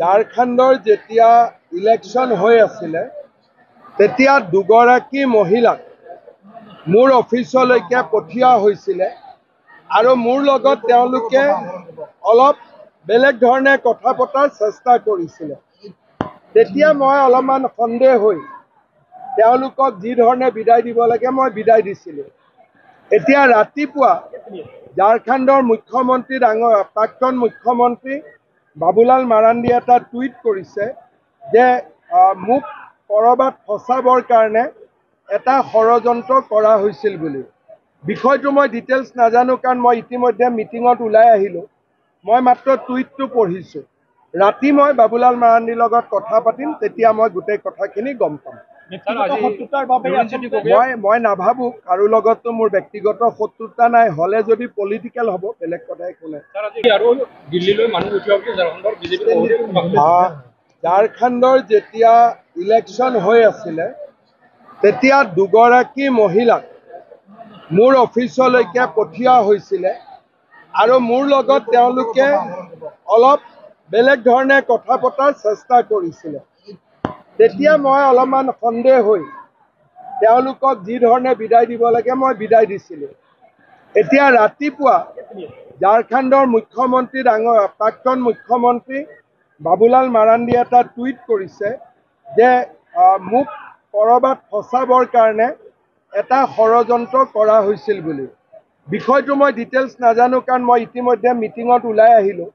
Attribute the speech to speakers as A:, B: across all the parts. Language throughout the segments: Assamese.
A: ঝাৰখণ্ডৰ যেতিয়া ইলেকশ্যন হৈ আছিলে তেতিয়া দুগৰাকী মহিলাক মোৰ অফিচলৈকে পঠিওৱা হৈছিলে আৰু মোৰ লগত তেওঁলোকে অলপ বেলেগ ধৰণে কথা পতাৰ চেষ্টা কৰিছিলে। তেতিয়া মই অলপমান সন্দেহ হৈ তেওঁলোকক যি ধৰণে বিদায় দিব লাগে মই বিদায় দিছিলোঁ। এতিয়া ৰাতিপুৱা ঝাৰখণ্ডৰ মুখ্যমন্ত্ৰী প্ৰাক্তন মুখ্যমন্ত্ৰী বাবুলাল মাৰাণ্ডীয়ে এটা টুইট কৰিছে যে মোক কৰবাত ফচাবৰ কাৰণে এটা ষড়যন্ত্ৰ কৰা হৈছিল বুলি। বিষয়টো মই ডিটেইলছ নাজানো কাৰণ মই ইতিমধ্যে মিটিঙত ওলাই আহিলোঁ। মই মাত্ৰ টুইটটো পঢ়িছোঁ। ৰাতি মই বাবুলাল মাৰাণ্ডীৰ লগত কথা পাতিম, তেতিয়া মই গোটেই কথাখিনি গম পাম। মই নাভাবো কাৰো লগতো মোৰ ব্যক্তিগত শত্ৰুতা নাই, হলে যদি পলিটিকেল হ'ব বেলেগ কথা একো নাই। ঝাৰখণ্ডৰ যেতিয়া ইলেকশ্যন হৈ আছিলে তেতিয়া দুগৰাকী মহিলাক মোৰ অফিচলৈকে পঠিওৱা হৈছিলে আৰু মোৰ লগত তেওঁলোকে অলপ বেলেগ ধৰণে কথা পতাৰ চেষ্টা কৰিছিলে। তেতিয়া মই অলপমান সন্দেহ হৈ তেওঁলোকক যি ধৰণে বিদায় দিব লাগে মই বিদায় দিছিলোঁ। এতিয়া ৰাতিপুৱা ঝাৰখণ্ডৰ মুখ্যমন্ত্ৰী প্ৰাক্তন মুখ্যমন্ত্ৰী বাবুলাল মাৰাণ্ডীয়ে এটা টুইট কৰিছে যে মোক কৰবাত ফচাবৰ কাৰণে এটা ষড়যন্ত্ৰ কৰা হৈছিল বুলি। বিষয়টো মই ডিটেইলছ নাজানো কাৰণ মই ইতিমধ্যে মিটিঙত ওলাই আহিলোঁ।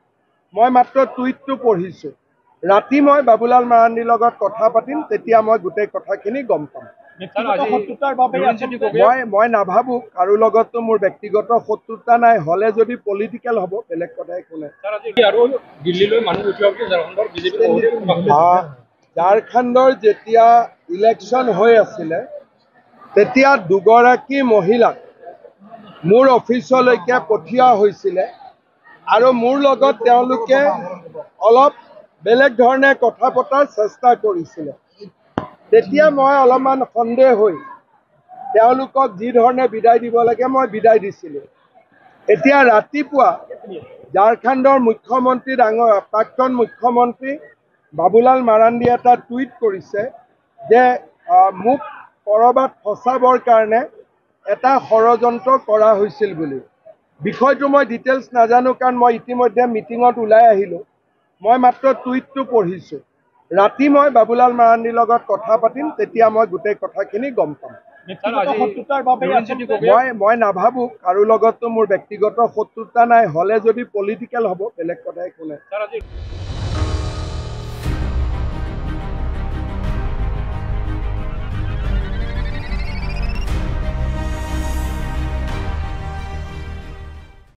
A: মই মাত্ৰ টুইটটো পঢ়িছোঁ। ৰাতি মই বাবুলাল মাৰাণ্ডীৰ লগত কথা পাতিম, তেতিয়া মই গোটেই কথাখিনি গম পাম। মই নাভাবো কাৰো লগতো মোৰ ব্যক্তিগত শত্ৰুতা নাই, হলে যদি পলিটিকেল হ'ব বেলেগ কথা একো নাই। ঝাৰখণ্ডৰ যেতিয়া ইলেকশ্যন হৈ আছিলে তেতিয়া দুগৰাকী মহিলাক মোৰ অফিচলৈকে পঠিওৱা হৈছিলে আৰু মোৰ লগত তেওঁলোকে অলপ বেলেগ ধৰণে কথা পতাৰ চেষ্টা কৰিছিলে। তেতিয়া মই অলপমান সন্দেহ হৈ তেওঁলোকক যি ধৰণে বিদায় দিব লাগে মই বিদায় দিছিলোঁ। এতিয়া ৰাতিপুৱা ঝাৰখণ্ডৰ মুখ্যমন্ত্ৰী প্ৰাক্তন মুখ্যমন্ত্ৰী বাবুলাল মাৰাণ্ডীয়ে এটা টুইট কৰিছে যে মোক কৰবাত ফচাবৰ কাৰণে এটা ষড়যন্ত্ৰ কৰা হৈছিল বুলি। বিষয়টো মই ডিটেইলছ নাজানো কাৰণ মই ইতিমধ্যে মিটিঙত ওলাই আহিলোঁ। মই মাত্ৰ টুইটটো পঢ়িছোঁ। ৰাতি মই বাবুলাল মাৰাণ্ডীৰ লগত কথা পাতিম, তেতিয়া মই গোটেই কথাখিনি গম পাম। মই নাভাবো কাৰো লগতো মোৰ ব্যক্তিগত শত্ৰুতা নাই, হলে যদি পলিটিকেল হ'ব বেলেগ কথা একো নাই।